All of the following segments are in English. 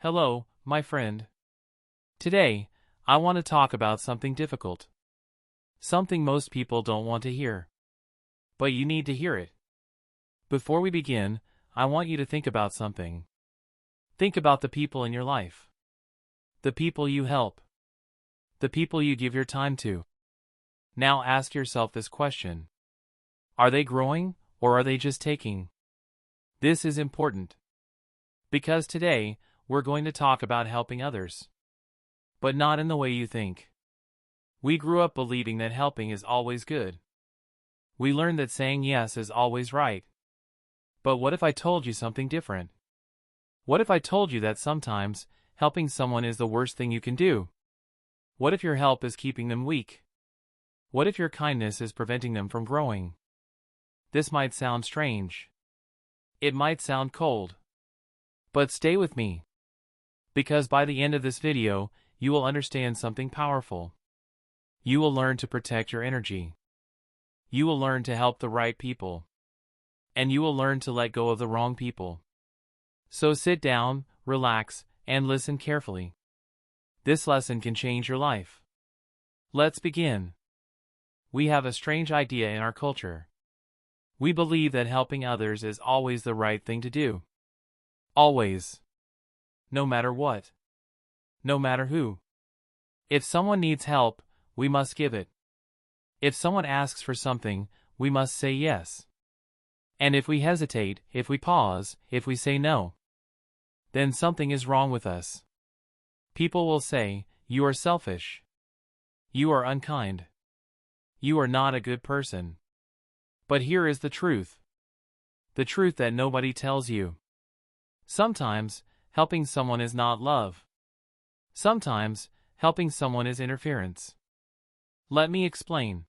Hello, my friend. Today, I want to talk about something difficult. Something most people don't want to hear. But you need to hear it. Before we begin, I want you to think about something. Think about the people in your life. The people you help. The people you give your time to. Now ask yourself this question. Are they growing, or are they just taking? This is important. Because today, we're going to talk about helping others. But not in the way you think. We grew up believing that helping is always good. We learned that saying yes is always right. But what if I told you something different? What if I told you that sometimes, helping someone is the worst thing you can do? What if your help is keeping them weak? What if your kindness is preventing them from growing? This might sound strange. It might sound cold. But stay with me. Because by the end of this video, you will understand something powerful. You will learn to protect your energy. You will learn to help the right people. And you will learn to let go of the wrong people. So sit down, relax, and listen carefully. This lesson can change your life. Let's begin. We have a strange idea in our culture. We believe that helping others is always the right thing to do. Always. No matter what. No matter who. If someone needs help, we must give it. If someone asks for something, we must say yes. And if we hesitate, if we pause, if we say no, then something is wrong with us. People will say, "You are selfish. You are unkind. You are not a good person." But here is the truth. The truth that nobody tells you. Sometimes, helping someone is not love. Sometimes, helping someone is interference. Let me explain.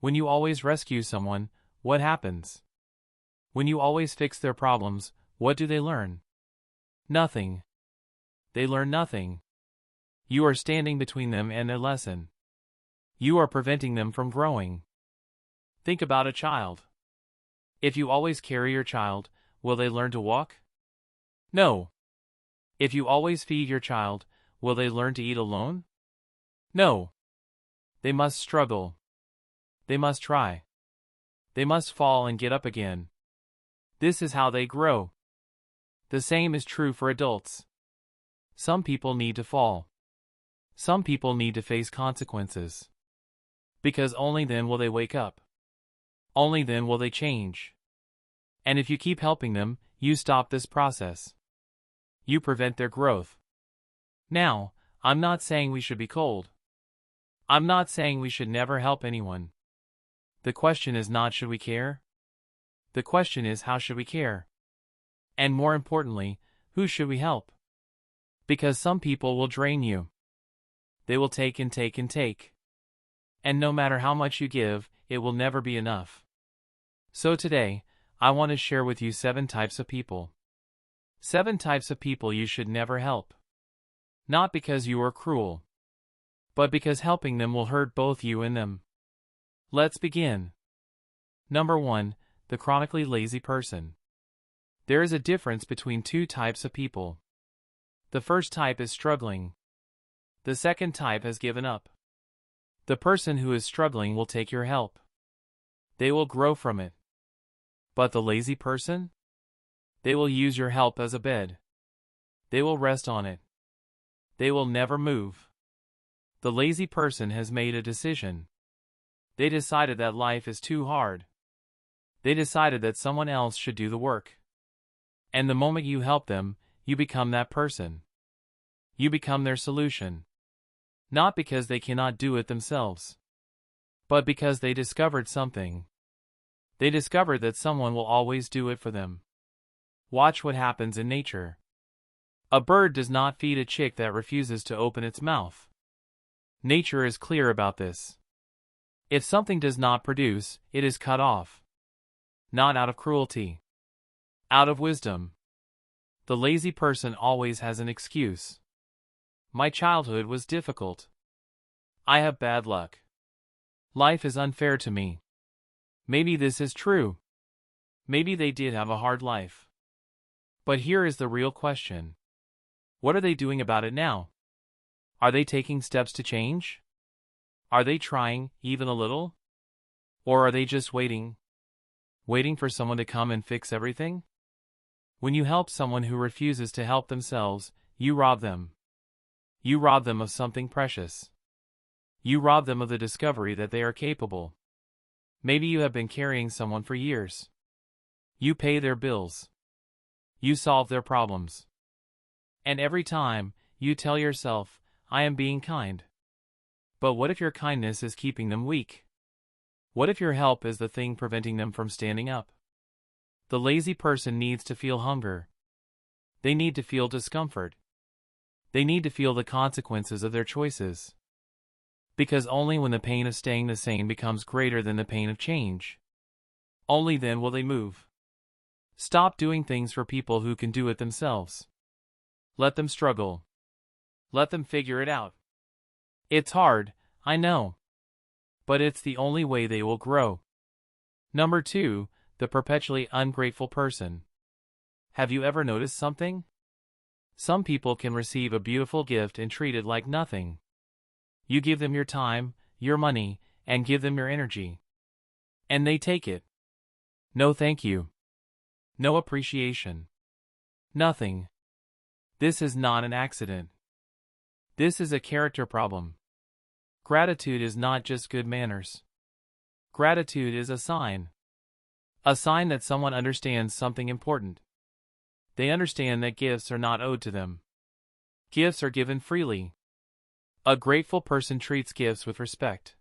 When you always rescue someone, what happens? When you always fix their problems, what do they learn? Nothing. They learn nothing. You are standing between them and their lesson. You are preventing them from growing. Think about a child. If you always carry your child, will they learn to walk? No. If you always feed your child, will they learn to eat alone? No. They must struggle. They must try. They must fall and get up again. This is how they grow. The same is true for adults. Some people need to fall. Some people need to face consequences. Because only then will they wake up. Only then will they change. And if you keep helping them, you stop this process. You prevent their growth. Now, I'm not saying we should be cold. I'm not saying we should never help anyone. The question is not should we care? The question is how should we care? And more importantly, who should we help? Because some people will drain you. They will take and take and take. And no matter how much you give, it will never be enough. So today, I want to share with you 7 types of people. 7 types of people you should never help. Not because you are cruel, but because helping them will hurt both you and them. Let's begin. Number 1, the chronically lazy person. There is a difference between 2 types of people. The first type is struggling. The second type has given up. The person who is struggling will take your help. They will grow from it. But the lazy person? They will use your help as a bed. They will rest on it. They will never move. The lazy person has made a decision. They decided that life is too hard. They decided that someone else should do the work. And the moment you help them, you become that person. You become their solution. Not because they cannot do it themselves, but because they discovered something. They discovered that someone will always do it for them. Watch what happens in nature. A bird does not feed a chick that refuses to open its mouth. Nature is clear about this. If something does not produce, it is cut off. Not out of cruelty. Out of wisdom. The lazy person always has an excuse. My childhood was difficult. I have bad luck. Life is unfair to me. Maybe this is true. Maybe they did have a hard life. But here is the real question. What are they doing about it now? Are they taking steps to change? Are they trying, even a little? Or are they just waiting? Waiting for someone to come and fix everything? When you help someone who refuses to help themselves, you rob them. You rob them of something precious. You rob them of the discovery that they are capable. Maybe you have been carrying someone for years. You pay their bills. You solve their problems. And every time, you tell yourself, I am being kind. But what if your kindness is keeping them weak? What if your help is the thing preventing them from standing up? The lazy person needs to feel hunger. They need to feel discomfort. They need to feel the consequences of their choices. Because only when the pain of staying the same becomes greater than the pain of change, only then will they move. Stop doing things for people who can do it themselves. Let them struggle. Let them figure it out. It's hard, I know. But it's the only way they will grow. Number 2, the perpetually ungrateful person. Have you ever noticed something? Some people can receive a beautiful gift and treat it like nothing. You give them your time, your money, and give them your energy. And they take it. No thank you. No appreciation. Nothing. This is not an accident. This is a character problem. Gratitude is not just good manners. Gratitude is a sign. A sign that someone understands something important. They understand that gifts are not owed to them. Gifts are given freely. A grateful person treats gifts with respect.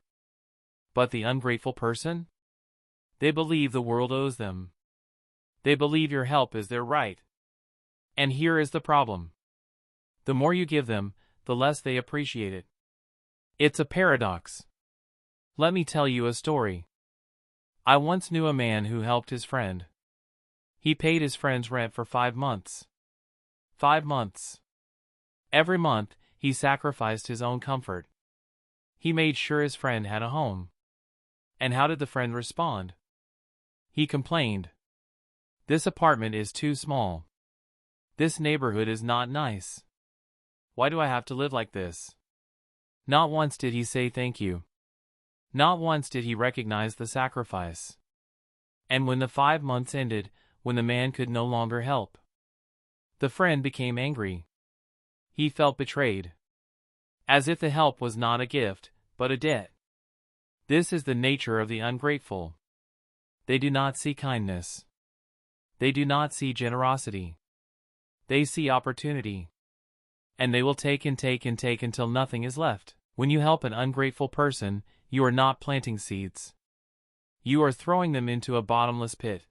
But the ungrateful person? They believe the world owes them. They believe your help is their right. And here is the problem. The more you give them, the less they appreciate it. It's a paradox. Let me tell you a story. I once knew a man who helped his friend. He paid his friend's rent for 5 months. 5 months. Every month, he sacrificed his own comfort. He made sure his friend had a home. And how did the friend respond? He complained. This apartment is too small. This neighborhood is not nice. Why do I have to live like this? Not once did he say thank you. Not once did he recognize the sacrifice. And when the 5 months ended, when the man could no longer help, the friend became angry. He felt betrayed. As if the help was not a gift, but a debt. This is the nature of the ungrateful. They do not see kindness. They do not see generosity. They see opportunity. And they will take and take and take until nothing is left. When you help an ungrateful person, you are not planting seeds. You are throwing them into a bottomless pit.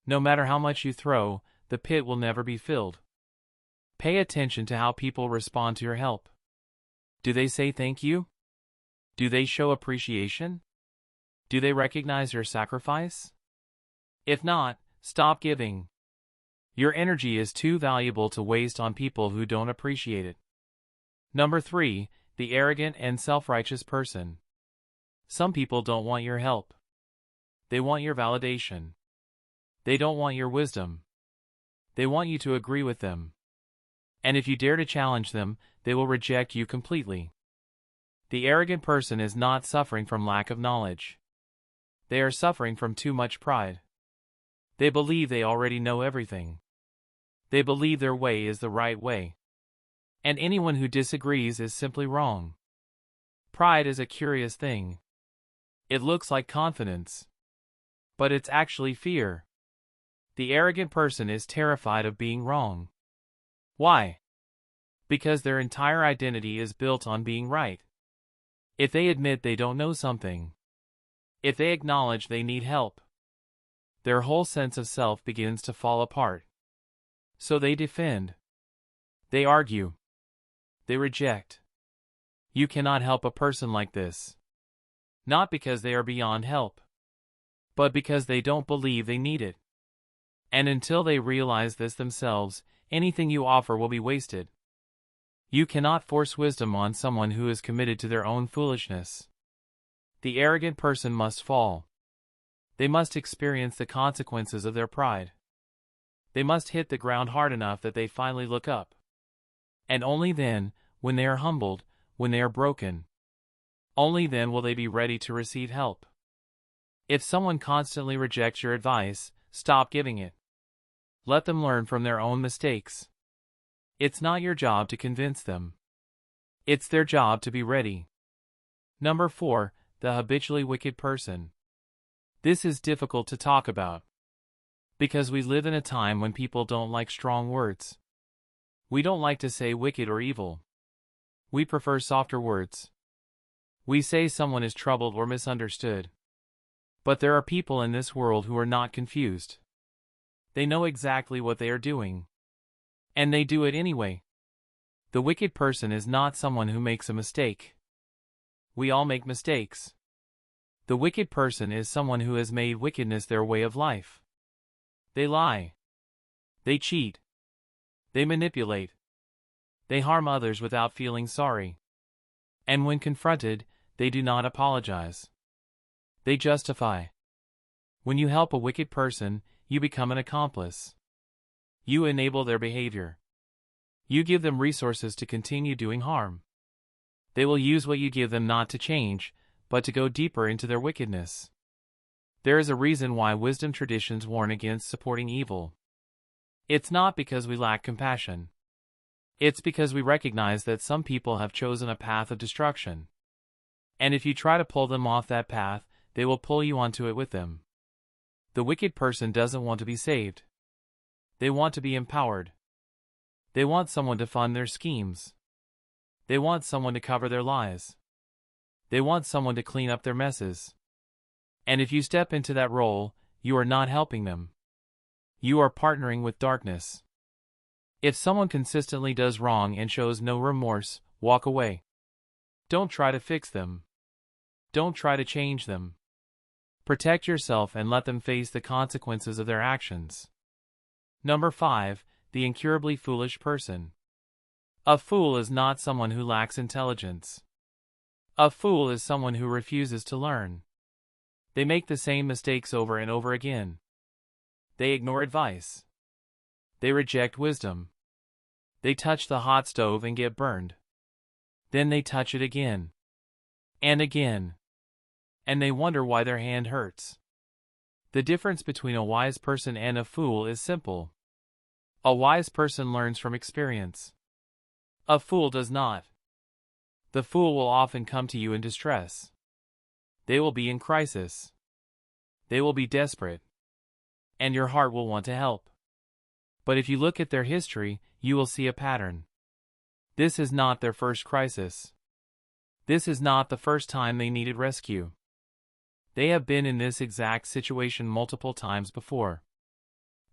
No matter how much you throw, the pit will never be filled. Pay attention to how people respond to your help. Do they say thank you? Do they show appreciation? Do they recognize your sacrifice? If not, stop giving. Your energy is too valuable to waste on people who don't appreciate it. Number 3, the arrogant and self-righteous person. Some people don't want your help. They want your validation. They don't want your wisdom. They want you to agree with them. And if you dare to challenge them, they will reject you completely. The arrogant person is not suffering from lack of knowledge. They are suffering from too much pride. They believe they already know everything. They believe their way is the right way. And anyone who disagrees is simply wrong. Pride is a curious thing. It looks like confidence. But it's actually fear. The arrogant person is terrified of being wrong. Why? Because their entire identity is built on being right. If they admit they don't know something, if they acknowledge they need help, their whole sense of self begins to fall apart. So they defend. They argue. They reject. You cannot help a person like this. Not because they are beyond help, but because they don't believe they need it. And until they realize this themselves, anything you offer will be wasted. You cannot force wisdom on someone who is committed to their own foolishness. The arrogant person must fall. They must experience the consequences of their pride. They must hit the ground hard enough that they finally look up. And only then, when they are humbled, when they are broken, only then will they be ready to receive help. If someone constantly rejects your advice, stop giving it. Let them learn from their own mistakes. It's not your job to convince them. It's their job to be ready. Number 4, the habitually wicked person. This is difficult to talk about, because we live in a time when people don't like strong words. We don't like to say wicked or evil. We prefer softer words. We say someone is troubled or misunderstood. But there are people in this world who are not confused. They know exactly what they are doing. And they do it anyway. The wicked person is not someone who makes a mistake. We all make mistakes. The wicked person is someone who has made wickedness their way of life. They lie. They cheat. They manipulate. They harm others without feeling sorry. And when confronted, they do not apologize. They justify. When you help a wicked person, you become an accomplice. You enable their behavior. You give them resources to continue doing harm. They will use what you give them not to change, but to go deeper into their wickedness. There is a reason why wisdom traditions warn against supporting evil. It's not because we lack compassion. It's because we recognize that some people have chosen a path of destruction. And if you try to pull them off that path, they will pull you onto it with them. The wicked person doesn't want to be saved. They want to be empowered. They want someone to fund their schemes. They want someone to cover their lies. They want someone to clean up their messes. And if you step into that role, you are not helping them. You are partnering with darkness. If someone consistently does wrong and shows no remorse, walk away. Don't try to fix them. Don't try to change them. Protect yourself and let them face the consequences of their actions. Number 5, the incurably foolish person. A fool is not someone who lacks intelligence. A fool is someone who refuses to learn. They make the same mistakes over and over again. They ignore advice. They reject wisdom. They touch the hot stove and get burned. Then they touch it again. And again. And they wonder why their hand hurts. The difference between a wise person and a fool is simple. A wise person learns from experience. A fool does not. The fool will often come to you in distress. They will be in crisis. They will be desperate. And your heart will want to help. But if you look at their history, you will see a pattern. This is not their first crisis. This is not the first time they needed rescue. They have been in this exact situation multiple times before.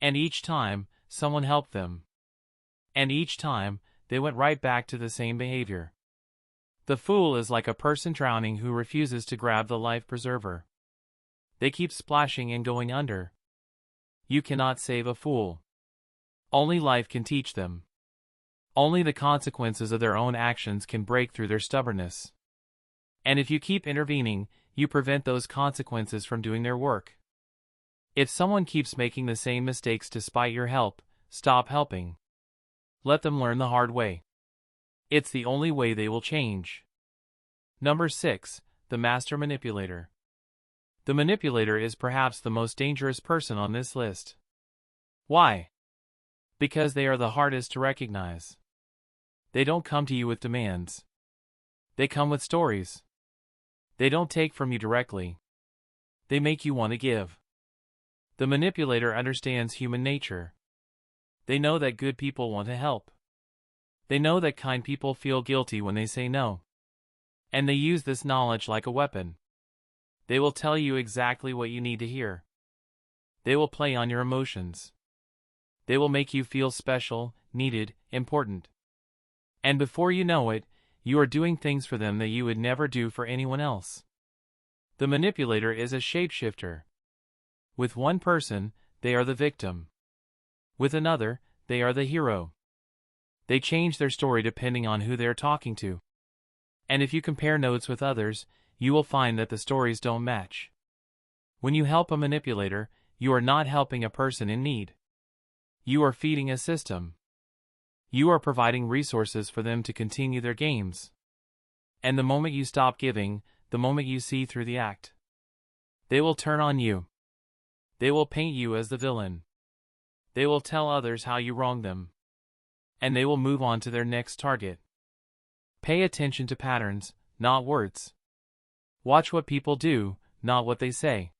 And each time, someone helped them. And each time, they went right back to the same behavior. The fool is like a person drowning who refuses to grab the life preserver. They keep splashing and going under. You cannot save a fool. Only life can teach them. Only the consequences of their own actions can break through their stubbornness. And if you keep intervening, you prevent those consequences from doing their work. If someone keeps making the same mistakes despite your help, stop helping. Let them learn the hard way. It's the only way they will change. Number 6, the master manipulator. The manipulator is perhaps the most dangerous person on this list. Why? Because they are the hardest to recognize. They don't come to you with demands. They come with stories. They don't take from you directly. They make you want to give. The manipulator understands human nature. They know that good people want to help. They know that kind people feel guilty when they say no. And they use this knowledge like a weapon. They will tell you exactly what you need to hear. They will play on your emotions. They will make you feel special, needed, important. And before you know it, you are doing things for them that you would never do for anyone else. The manipulator is a shapeshifter. With one person, they are the victim. With another, they are the hero. They change their story depending on who they are talking to. And if you compare notes with others, you will find that the stories don't match. When you help a manipulator, you are not helping a person in need. You are feeding a system. You are providing resources for them to continue their games. And the moment you stop giving, the moment you see through the act, they will turn on you. They will paint you as the villain. They will tell others how you wronged them. And they will move on to their next target. Pay attention to patterns, not words. Watch what people do, not what they say.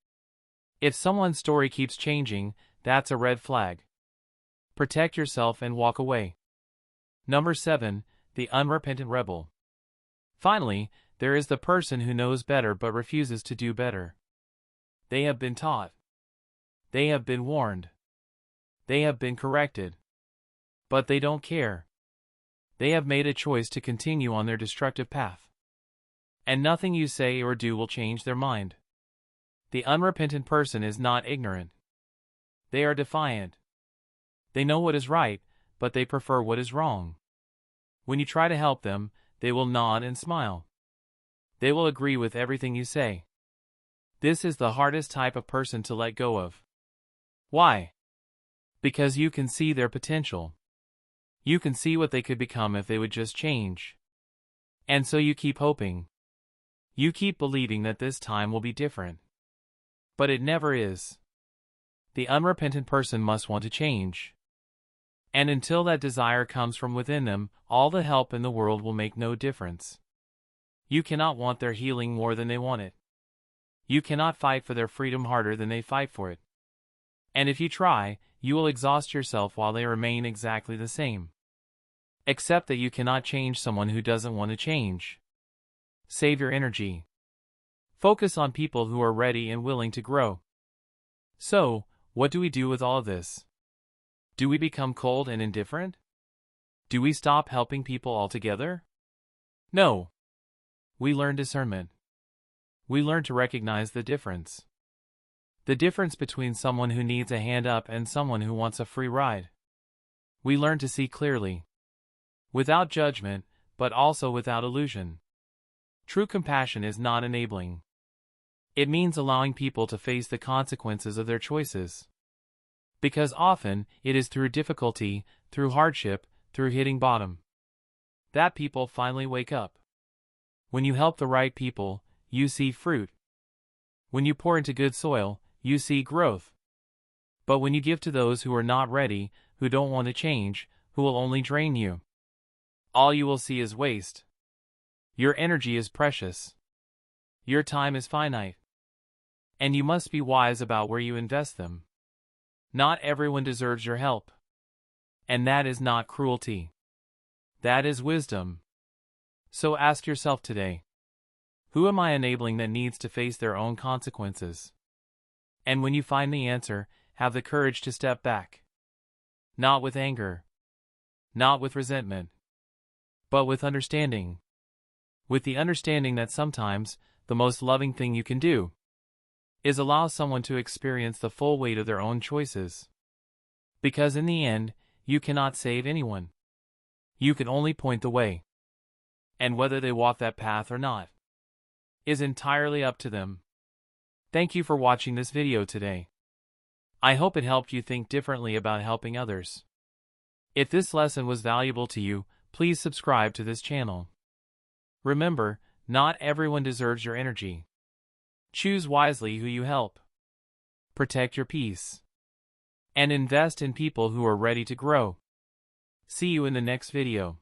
If someone's story keeps changing, that's a red flag. Protect yourself and walk away. Number 7, the unrepentant rebel. Finally, there is the person who knows better but refuses to do better. They have been taught. They have been warned. They have been corrected. But they don't care. They have made a choice to continue on their destructive path. And nothing you say or do will change their mind. The unrepentant person is not ignorant. They are defiant. They know what is right, but they prefer what is wrong. When you try to help them, they will nod and smile. They will agree with everything you say. This is the hardest type of person to let go of. Why? Because you can see their potential. You can see what they could become if they would just change. And so you keep hoping. You keep believing that this time will be different. But it never is. The unrepentant person must want to change. And until that desire comes from within them, all the help in the world will make no difference. You cannot want their healing more than they want it. You cannot fight for their freedom harder than they fight for it. And if you try, you will exhaust yourself while they remain exactly the same. Accept that you cannot change someone who doesn't want to change. Save your energy. Focus on people who are ready and willing to grow. So, what do we do with all of this? Do we become cold and indifferent? Do we stop helping people altogether? No. We learn discernment. We learn to recognize the difference. The difference between someone who needs a hand up and someone who wants a free ride. We learn to see clearly. Without judgment, but also without illusion. True compassion is not enabling. It means allowing people to face the consequences of their choices. Because often, it is through difficulty, through hardship, through hitting bottom, that people finally wake up. When you help the right people, you see fruit. When you pour into good soil, you see growth. But when you give to those who are not ready, who don't want to change, who will only drain you, all you will see is waste. Your energy is precious. Your time is finite. And you must be wise about where you invest them. Not everyone deserves your help. And that is not cruelty. That is wisdom. So ask yourself today, who am I enabling that needs to face their own consequences? And when you find the answer, have the courage to step back. Not with anger. Not with resentment. But with understanding. With the understanding that sometimes, the most loving thing you can do is allow someone to experience the full weight of their own choices. Because in the end, you cannot save anyone. You can only point the way. And whether they walk that path or not is entirely up to them. Thank you for watching this video today. I hope it helped you think differently about helping others. If this lesson was valuable to you, please subscribe to this channel. Remember, not everyone deserves your energy. Choose wisely who you help. Protect your peace. And invest in people who are ready to grow. See you in the next video.